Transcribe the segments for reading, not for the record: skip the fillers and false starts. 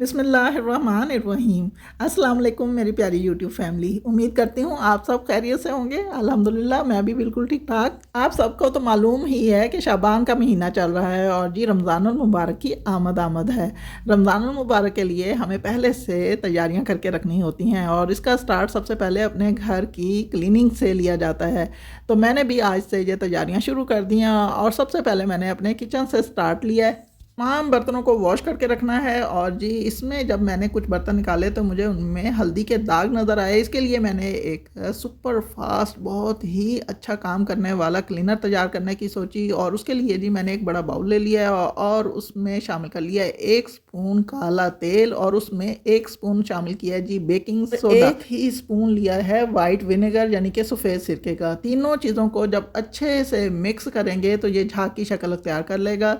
बिस्मिल्लाहिर्रहमानिर्रहीम। अस्सलाम वालेकुम मेरी प्यारी यूट्यूब फैमिली। उम्मीद करती हूँ आप सब खैरियत से होंगे। अल्हम्दुलिल्लाह मैं भी बिल्कुल ठीक ठाक। आप सबको तो मालूम ही है कि शाबान का महीना चल रहा है और जी रमज़ानुल मुबारक की आमद है। रमज़ानुल मुबारक के लिए हमें पहले से तैयारियाँ करके रखनी होती हैं और इसका स्टार्ट सबसे पहले अपने घर की क्लीनिंग से लिया जाता है। तो मैंने भी आज से ये तैयारियाँ शुरू कर दी हैं और सबसे पहले मैंने अपने किचन से स्टार्ट लिया है। तमाम बर्तनों को वॉश करके रखना है और जी इसमें जब मैंने कुछ बर्तन निकाले तो मुझे उनमें हल्दी के दाग नज़र आए। इसके लिए मैंने एक सुपर फास्ट बहुत ही अच्छा काम करने वाला क्लीनर तैयार करने की सोची और उसके लिए जी मैंने एक बड़ा बाउल ले लिया है और उसमें शामिल कर लिया है 1 स्पून काला तेल और उसमें 1 स्पून शामिल किया है जी बेकिंग सोडा। 1 ही स्पून लिया है वाइट विनेगर यानी कि सफ़ेद सिरके का। तीनों चीज़ों को जब अच्छे से मिक्स करेंगे तो ये झाग की शक्ल अख्तियार कर लेगा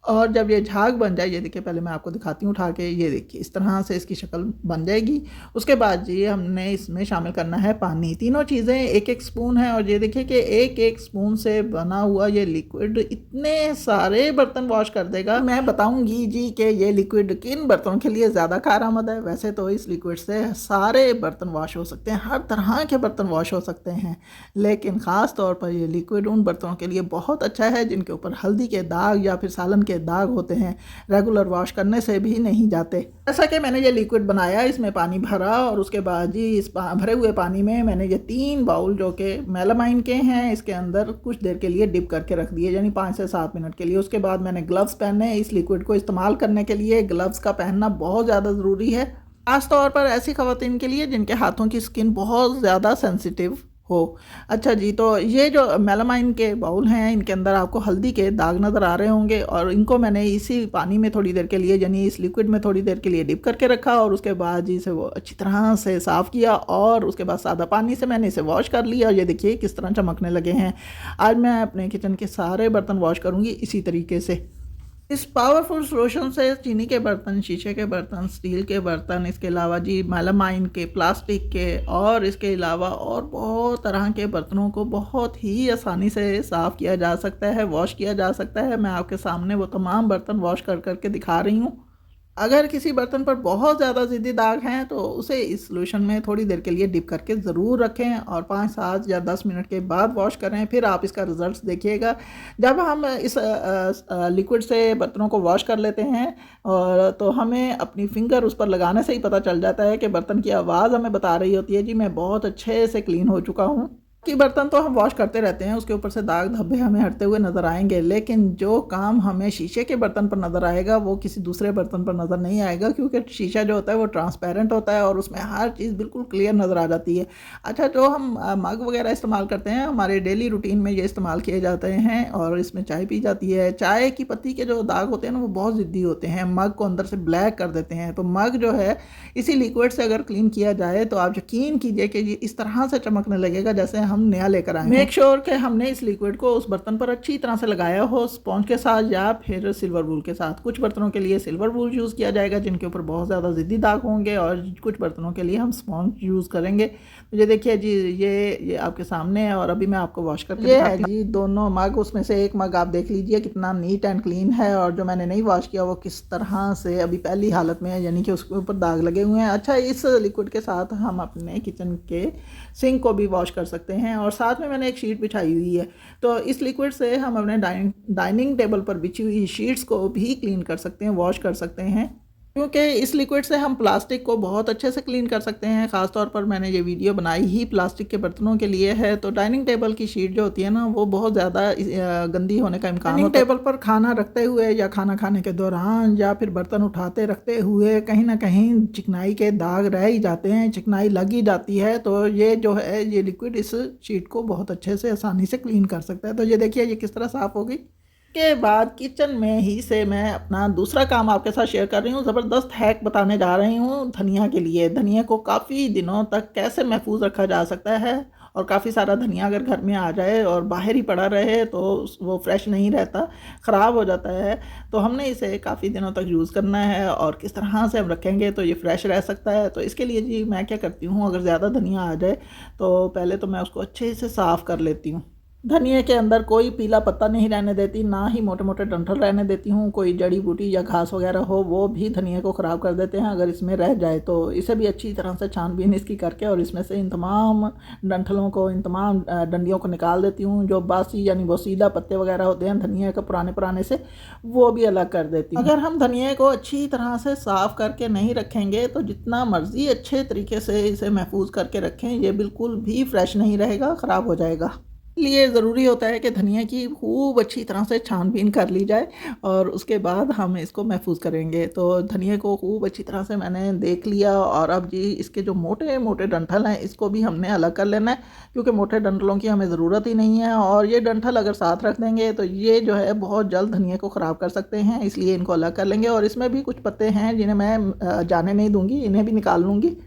और जब ये झाग बन जाए, ये देखिए पहले मैं आपको दिखाती हूँ उठा के, ये देखिए इस तरह से इसकी शक्ल बन जाएगी। उसके बाद जी हमने इसमें शामिल करना है पानी। तीनों चीज़ें 1-1 स्पून है और ये देखिए कि 1-1 स्पून से बना हुआ ये लिक्विड इतने सारे बर्तन वॉश कर देगा। मैं बताऊँगी जी कि ये लिक्विड किन बर्तनों के लिए ज़्यादा कारआमद है। वैसे तो इस लिक्विड से सारे बर्तन वॉश हो सकते हैं, हर तरह के बर्तन वॉश हो सकते हैं, लेकिन ख़ास तौर पर ये लिक्विड उन बर्तनों के लिए बहुत अच्छा है जिनके ऊपर हल्दी के दाग या फिर सालन के दाग होते हैं, रेगुलर वॉश करने से भी नहीं जाते। जैसा कि मैंने ये लिक्विड बनाया, इसमें पानी भरा और उसके बाद जी इस भरे हुए पानी में मैंने ये 3 बाउल जो कि मेलामाइन के हैं इसके अंदर कुछ देर के लिए डिप करके रख दिए, यानी 5 से 7 मिनट के लिए। उसके बाद मैंने ग्लव्स पहने। इस लिक्विड को इस्तेमाल करने के लिए ग्लव्स का पहनना बहुत ज़्यादा ज़रूरी है, खास तौर पर ऐसी ख़वातीन के लिए जिनके हाथों की स्किन बहुत ज़्यादा सेंसिटिव हो। अच्छा जी, तो ये जो मेलामाइन के बाउल हैं इनके अंदर आपको हल्दी के दाग नज़र आ रहे होंगे और इनको मैंने इसी पानी में थोड़ी देर के लिए यानी इस लिक्विड में थोड़ी देर के लिए डिप करके रखा और उसके बाद जी इसे वो अच्छी तरह से साफ़ किया और उसके बाद सादा पानी से मैंने इसे वॉश कर लिया और ये देखिए किस तरह चमकने लगे हैं। आज मैं अपने किचन के सारे बर्तन वॉश करूँगी इसी तरीके से। इस पावरफुल सोल्यूशन से चीनी के बर्तन, शीशे के बर्तन, स्टील के बर्तन, इसके अलावा जी मेलामाइन के, प्लास्टिक के और इसके अलावा और बहुत तरह के बर्तनों को बहुत ही आसानी से साफ़ किया जा सकता है, वॉश किया जा सकता है। मैं आपके सामने वो तमाम बर्तन वॉश कर करके दिखा रही हूँ। अगर किसी बर्तन पर बहुत ज़्यादा ज़िद्दी दाग हैं तो उसे इस सॉल्यूशन में थोड़ी देर के लिए डिप करके ज़रूर रखें और 5, 7 या 10 मिनट के बाद वॉश करें, फिर आप इसका रिज़ल्ट देखिएगा। जब हम इस लिक्विड से बर्तनों को वॉश कर लेते हैं और तो हमें अपनी फिंगर उस पर लगाने से ही पता चल जाता है कि बर्तन की आवाज़ हमें बता रही होती है जी मैं बहुत अच्छे से क्लीन हो चुका हूँ। कि बर्तन तो हम वॉश करते रहते हैं, उसके ऊपर से दाग धब्बे हमें हटते हुए नज़र आएंगे, लेकिन जो काम हमें शीशे के बर्तन पर नज़र आएगा वो किसी दूसरे बर्तन पर नज़र नहीं आएगा, क्योंकि शीशा जो होता है वो ट्रांसपेरेंट होता है और उसमें हर चीज़ बिल्कुल क्लियर नज़र आ जाती है। अच्छा, जो हम मग वगैरह इस्तेमाल करते हैं हमारे डेली रूटीन में ये इस्तेमाल किए जाते हैं और इसमें चाय पी जाती है। चाय की पत्ती के जो दाग होते हैं ना वो बहुत ज़िद्दी होते हैं, मग को अंदर से ब्लैक कर देते हैं। तो मग जो है इसी लिक्विड से अगर क्लीन किया जाए तो आप यकीन कीजिए कि ये इस तरह से चमकने लगेगा जैसे हम नया लेकर आए। मेक श्योर कि हमने इस लिक्विड को उस बर्तन पर अच्छी तरह से लगाया हो, स्पॉन्ज के साथ या फिर सिल्वर वूल के साथ। कुछ बर्तनों के लिए सिल्वर वूल यूज़ किया जाएगा जिनके ऊपर बहुत ज़्यादा ज़िद्दी दाग होंगे और कुछ बर्तनों के लिए हम स्पॉन्ज यूज़ करेंगे। तो ये देखिए जी ये आपके सामने है और अभी मैं आपको वॉश करके ये है जी दोनों मग। उसमें से एक मग आप देख लीजिए कितना नीट एंड क्लीन है और जो मैंने नहीं वॉश किया वो किस तरह से अभी पहली हालत में है, यानी कि उसके ऊपर दाग लगे हुए हैं। अच्छा, इस लिक्विड के साथ हम अपने किचन के सिंक को भी वॉश कर सकते हैं और साथ में मैंने एक शीट बिछाई हुई है, तो इस लिक्विड से हम अपने डाइनिंग टेबल पर बिछी हुई शीट्स को भी क्लीन कर सकते हैं, वॉश कर सकते हैं, क्योंकि इस लिक्विड से हम प्लास्टिक को बहुत अच्छे से क्लीन कर सकते हैं। ख़ास तौर पर मैंने ये वीडियो बनाई ही प्लास्टिक के बर्तनों के लिए है। तो डाइनिंग टेबल की शीट जो होती है ना वो बहुत ज़्यादा गंदी होने का इम्कान होता है। टेबल पर खाना रखते हुए या खाना खाने के दौरान या फिर बर्तन उठाते रखते हुए कहीं ना कहीं चिकनाई के दाग रह ही जाते हैं, चिकनाई लग ही जाती है। तो ये जो है ये लिक्विड इस शीट को बहुत अच्छे से आसानी से क्लीन कर सकता है। तो ये देखिए ये किस तरह साफ़ हो गई। के बाद किचन में ही से मैं अपना दूसरा काम आपके साथ शेयर कर रही हूँ। ज़बरदस्त हैक बताने जा रही हूँ धनिया के लिए। धनिया को काफ़ी दिनों तक कैसे महफूज रखा जा सकता है और काफ़ी सारा धनिया अगर घर में आ जाए और बाहर ही पड़ा रहे तो वो फ्रेश नहीं रहता, ख़राब हो जाता है। तो हमने इसे काफ़ी दिनों तक यूज़ करना है और किस तरह से हम रखेंगे तो ये फ्रेश रह सकता है। तो इसके लिए जी मैं क्या करती हूँ, अगर ज़्यादा धनिया आ जाए तो पहले तो मैं उसको अच्छे से साफ़ कर लेती हूँ। धनिया के अंदर कोई पीला पत्ता नहीं रहने देती, ना ही मोटे मोटे डंठल रहने देती हूँ। कोई जड़ी बूटी या घास वगैरह हो वो भी धनिया को ख़राब कर देते हैं अगर इसमें रह जाए तो। इसे भी अच्छी तरह से छानबीन इसकी करके और इसमें से इन तमाम डंठलों को, इन तमाम डंडियों को निकाल देती हूँ। जो बासी यानी बोसीदा पत्ते वगैरह होते हैं धनिया के पुराने पुराने से, वो भी अलग कर देती हूँ। अगर हम धनिया को अच्छी तरह से साफ़ करके नहीं रखेंगे तो जितना मर्ज़ी अच्छे तरीके से इसे महफूज करके रखें, ये बिल्कुल भी फ्रेश नहीं रहेगा, ख़राब हो जाएगा। लिए ज़रूरी होता है कि धनिया की खूब अच्छी तरह से छानबीन कर ली जाए और उसके बाद हम इसको महफूज करेंगे। तो धनिया को खूब अच्छी तरह से मैंने देख लिया और अब जी इसके जो मोटे मोटे डंठल हैं इसको भी हमने अलग कर लेना है, क्योंकि मोटे डंठलों की हमें ज़रूरत ही नहीं है। और ये डंठल अगर साथ रख देंगे तो ये जो है बहुत जल्द धनिया को ख़राब कर सकते हैं, इसलिए इनको अलग कर लेंगे। और इसमें भी कुछ पत्ते हैं जिन्हें मैं जाने नहीं दूँगी, इन्हें भी निकाल लूँगी।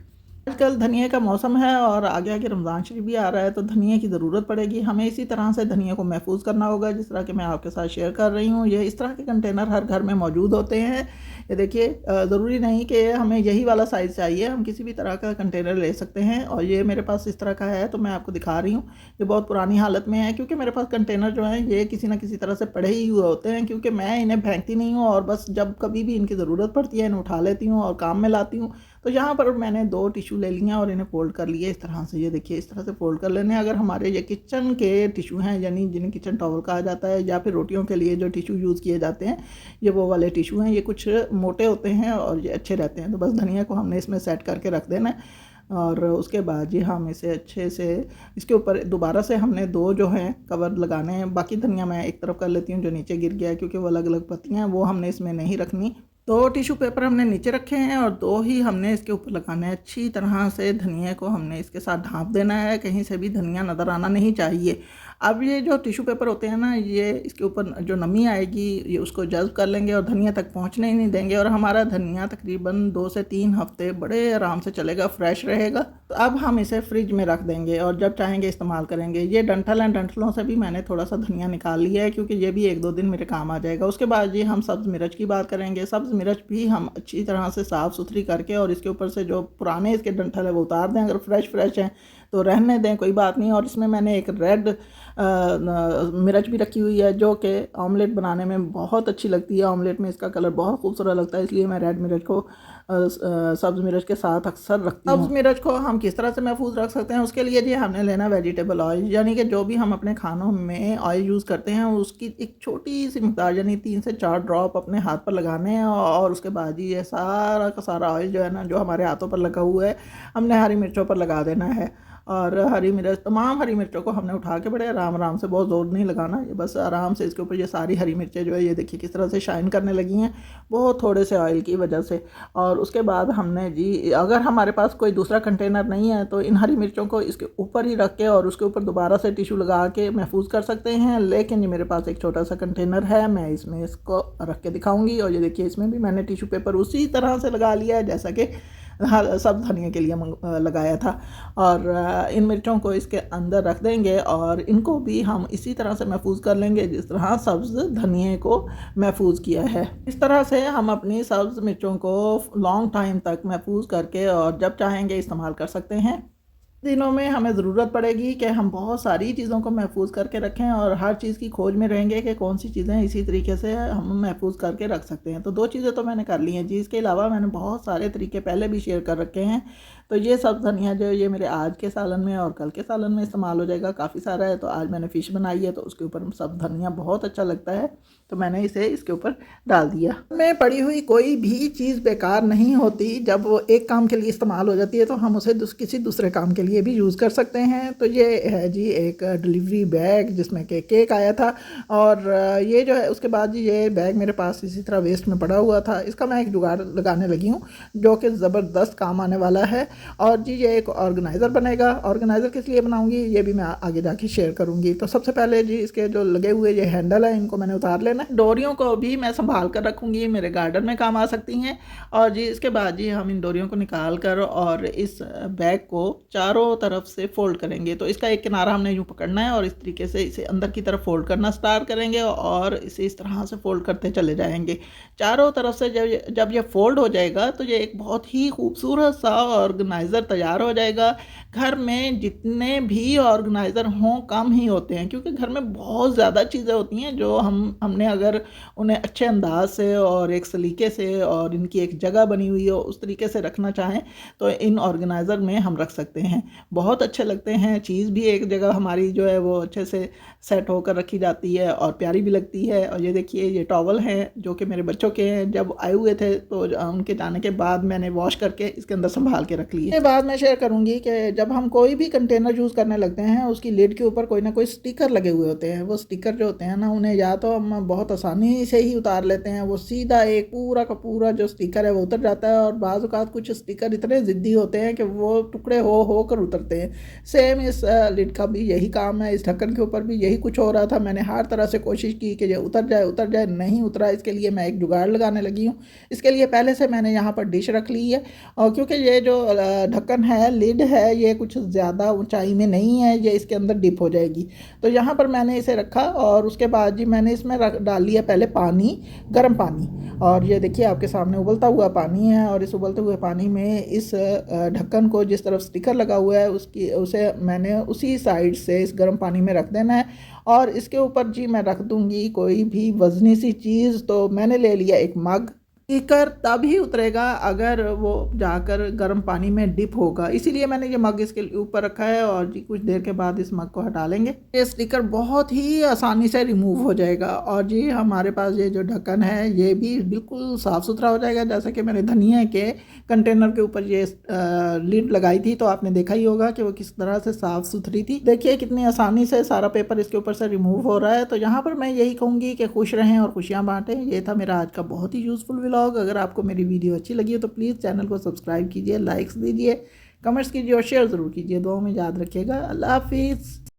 आजकल धनिया का मौसम है और आगे आगे रमज़ान शरीफ भी आ रहा है, तो धनिया की ज़रूरत पड़ेगी। हमें इसी तरह से धनिया को महफूज करना होगा जिस तरह के मैं आपके साथ शेयर कर रही हूँ। ये इस तरह के कंटेनर हर घर में मौजूद होते हैं। ये देखिए, ज़रूरी नहीं कि हमें यही वाला साइज़ चाहिए, हम किसी भी तरह का कंटेनर ले सकते हैं। और ये मेरे पास इस तरह का है तो मैं आपको दिखा रही हूँ। ये बहुत पुरानी हालत में है क्योंकि मेरे पास कंटेनर जो हैं ये किसी न किसी तरह से पड़े ही हुए होते हैं, क्योंकि मैं इन्हें फेंकती नहीं हूँ और बस जब कभी भी इनकी ज़रूरत पड़ती है इन्हें उठा लेती हूँ और काम में लाती हूँ। तो यहाँ पर मैंने 2 टिश्यू ले लिए और इन्हें फ़ोल्ड कर लिए इस तरह से। ये देखिए, इस तरह से फ़ोल्ड कर लेने। अगर हमारे ये किचन के टिश्यू हैं, यानी जिन्हें किचन टॉवल कहा जाता है, या फिर रोटियों के लिए जो टिश्यू यूज़ किए जाते हैं, ये वो वाले टिश्यू हैं। ये कुछ मोटे होते हैं और ये अच्छे रहते हैं। तो बस धनिया को हमने इसमें सेट करके रख देना है और उसके बाद ये हम इसे अच्छे से इसके ऊपर दोबारा से हमने 2 जो हैं कवर लगाने हैं। बाकी धनिया मैं एक तरफ कर लेती हूँ जो नीचे गिर गया है, क्योंकि वो अलग अलग पत्तियाँ हैं, वो हमने इसमें नहीं रखनी। 2 टिश्यू पेपर हमने नीचे रखे हैं और 2 ही हमने इसके ऊपर लगाने हैं। अच्छी तरह से धनिया को हमने इसके साथ ढाँप देना है, कहीं से भी धनिया नज़र आना नहीं चाहिए। अब ये जो टिश्यू पेपर होते हैं ना, ये इसके ऊपर जो नमी आएगी ये उसको जज़्ब कर लेंगे और धनिया तक पहुंचने ही नहीं देंगे और हमारा धनिया तकरीबन 2 से 3 हफ्ते बड़े आराम से चलेगा, फ्रेश रहेगा। तो अब हम इसे फ्रिज में रख देंगे और जब चाहेंगे इस्तेमाल करेंगे। ये डंठल हैं, डंठलों से भी मैंने थोड़ा सा धनिया निकाल लिया है क्योंकि ये भी 1-2 दिन मेरे काम आ जाएगा। उसके बाद ये हम सब्ज़ मिर्च की बात करेंगे। सब्ज़ मिर्च भी हम अच्छी तरह से साफ़ सुथरी करके और इसके ऊपर से जो पुराने इसके डंठल है वो उतार दें। अगर फ्रेश हैं तो रहने दें, कोई बात नहीं। और इसमें मैंने एक रेड मिर्च भी रखी हुई है जो कि ऑमलेट बनाने में बहुत अच्छी लगती है। ऑमलेट में इसका कलर बहुत खूबसूरत लगता है, इसलिए मैं रेड मिर्च को सब्ज़ मिर्च के साथ अक्सर रखती हूँ। सब्ज़ मिर्च को हम किस तरह से महफूज रख सकते हैं, उसके लिए जी हमने लेना वेजिटेबल ऑयल, यानी कि जो भी हम अपने खानों में ऑयल यूज़ करते हैं उसकी एक छोटी सी मिकदार यानी 3 से 4 ड्रॉप अपने हाथ पर लगाने हैं। और उसके बाद ये सारा का सारा ऑयल जो है ना, जो हमारे हाथों पर लगा हुआ है, हमने हरी मिर्चों पर लगा देना है। और हरी मिर्च, तमाम हरी मिर्चों को हमने उठा के बड़े आराम आराम से, बहुत ज़ोर नहीं लगाना, ये बस आराम से इसके ऊपर ये सारी हरी मिर्चें जो है ये देखिए किस तरह से शाइन करने लगी हैं, बहुत थोड़े से ऑयल की वजह से। और उसके बाद हमने जी, अगर हमारे पास कोई दूसरा कंटेनर नहीं है तो इन हरी मिर्चों को इसके ऊपर ही रख के और उसके ऊपर दोबारा से टिश्यू लगा के महफूज कर सकते हैं। लेकिन ये मेरे पास एक छोटा सा कंटेनर है, मैं इसमें इसको रख के दिखाऊँगी। और ये देखिए, इसमें भी मैंने टिश्यू पेपर उसी तरह से लगा लिया है जैसा कि सब धनिया के लिए लगाया था। और इन मिर्चों को इसके अंदर रख देंगे और इनको भी हम इसी तरह से महफूज कर लेंगे जिस तरह सब्ज़ धनिया को महफूज किया है। इस तरह से हम अपनी सब्ज़ मिर्चों को लॉन्ग टाइम तक महफूज करके और जब चाहेंगे इस्तेमाल कर सकते हैं। दिनों में हमें ज़रूरत पड़ेगी कि हम बहुत सारी चीज़ों को महफूज करके रखें और हर चीज़ की खोज में रहेंगे कि कौन सी चीज़ें इसी तरीके से हम महफूज करके रख सकते हैं। तो 2 चीज़ें तो मैंने कर ली हैं जी, इसके अलावा मैंने बहुत सारे तरीके पहले भी शेयर कर रखे हैं। तो ये सब धनिया जो ये मेरे आज के सालन में और कल के सालन में इस्तेमाल हो जाएगा, काफ़ी सारा है। तो आज मैंने फ़िश बनाई है तो उसके ऊपर सब धनिया बहुत अच्छा लगता है, तो मैंने इसे इसके ऊपर डाल दिया। मैं पड़ी हुई कोई भी चीज़ बेकार नहीं होती, जब वो एक काम के लिए इस्तेमाल हो जाती है तो हम उसे किसी दूसरे काम के लिए भी यूज़ कर सकते हैं। तो ये है जी एक डिलीवरी बैग जिसमें कि केक आया था और ये जो है उसके बाद जी ये बैग मेरे पास इसी तरह वेस्ट में पड़ा हुआ था, इसका मैं एक जुगाड़ लगाने लगी हूँ जो कि ज़बरदस्त काम आने वाला है। और जी ये एक ऑर्गेनाइज़र बनेगा। ऑर्गेनाइज़र किस लिए बनाऊँगी ये भी मैं आगे जाके शेयर करूँगी। तो सबसे पहले जी इसके जो लगे हुए ये हैंडल है इनको मैंने उतार लेना है। डोरियों को भी मैं संभाल कर रखूँगी, मेरे गार्डन में काम आ सकती हैं। और जी इसके बाद जी हम इन डोरियों को निकाल कर और इस बैग को चारों तरफ से फोल्ड करेंगे। तो इसका एक किनारा हमने यूँ पकड़ना है और इस तरीके से इसे अंदर की तरफ फोल्ड करना स्टार्ट करेंगे और इसे इस तरह से फोल्ड करते चले जाएंगे चारों तरफ से। जब ये फोल्ड हो जाएगा तो ये एक बहुत ही खूबसूरत सा ऑर्गेनाइज ऑर्गेनाइज़र तैयार हो जाएगा। घर में जितने भी ऑर्गेनाइज़र हों कम ही होते हैं, क्योंकि घर में बहुत ज़्यादा चीज़ें होती हैं जो हमने अगर उन्हें अच्छे अंदाज से और एक सलीके से और इनकी एक जगह बनी हुई हो उस तरीके से रखना चाहें तो इन ऑर्गेनाइज़र में हम रख सकते हैं। बहुत अच्छे लगते हैं, चीज़ भी एक जगह हमारी जो है वो अच्छे से सेट होकर रखी जाती है और प्यारी भी लगती है। और ये देखिए ये टॉवल हैं जो कि मेरे बच्चों के हैं, जब आए हुए थे तो उनके जाने के बाद मैंने वॉश करके इसके अंदर संभाल के रख लिए। इसके बाद मैं शेयर करूंगी कि जब हम कोई भी कंटेनर यूज़ करने लगते हैं उसकी लिड के ऊपर कोई ना कोई स्टिकर लगे हुए होते हैं। वो स्टिकर जो होते हैं ना उन्हें या तो हम बहुत आसानी से ही उतार लेते हैं, वो सीधा एक पूरा का पूरा जो स्टिकर है वो उतर जाता है, और बाज़ औक़ात कुछ स्टिकर इतने ज़िद्दी होते हैं कि वो टुकड़े हो कर उतरते हैं। सेम इस लिड का भी यही काम है, इस ढक्कन के ऊपर भी यही कुछ हो रहा था। मैंने हर तरह से कोशिश की कि ये उतर जाए, नहीं उतरा। इसके लिए मैं एक जुगाड़ लगाने लगी हूँ। इसके लिए पहले से मैंने यहाँ पर डिश रख ली है, और क्योंकि ये जो ढक्कन है, लिड है, ये कुछ ज़्यादा ऊंचाई में नहीं है, ये इसके अंदर डिप हो जाएगी। तो यहाँ पर मैंने इसे रखा और उसके बाद जी मैंने इसमें डाल लिया पहले पानी, गर्म पानी। और ये देखिए आपके सामने उबलता हुआ पानी है, और इस उबलते हुए पानी में इस ढक्कन को जिस तरफ स्टिकर लगा हुआ है उसे मैंने उसी साइड से इस गर्म पानी में रख देना है। और इसके ऊपर जी मैं रख दूंगी कोई भी वज़नी सी चीज़। तो मैंने ले लिया एक मग। स्टिकर तभी उतरेगा अगर वो जाकर गर्म पानी में डिप होगा, इसीलिए मैंने ये मग इसके ऊपर रखा है। और जी कुछ देर के बाद इस मग को हटा लेंगे। ये स्टिकर बहुत ही आसानी से रिमूव हो जाएगा। और जी हमारे पास ये जो ढक्कन है ये भी बिल्कुल साफ़ सुथरा हो जाएगा। जैसा कि मैंने धनिया के कंटेनर के ऊपर ये लिड लगाई थी तो आपने देखा ही होगा कि वो किस तरह से साफ़ सुथरी थी। देखिए कितनी आसानी से सारा पेपर इसके ऊपर से रिमूव हो रहा है। तो यहाँ पर मैं यही कहूँगी कि खुश रहें और खुशियाँ बांटें। ये था मेरा आज का बहुत ही यूज़फुल व्लॉग। अगर आपको मेरी वीडियो अच्छी लगी हो तो प्लीज़ चैनल को सब्सक्राइब कीजिए, लाइक्स दीजिए, कमेंट्स कीजिए और शेयर ज़रूर कीजिए। दुआओं में याद रखिएगा। अल्लाह हाफिज़।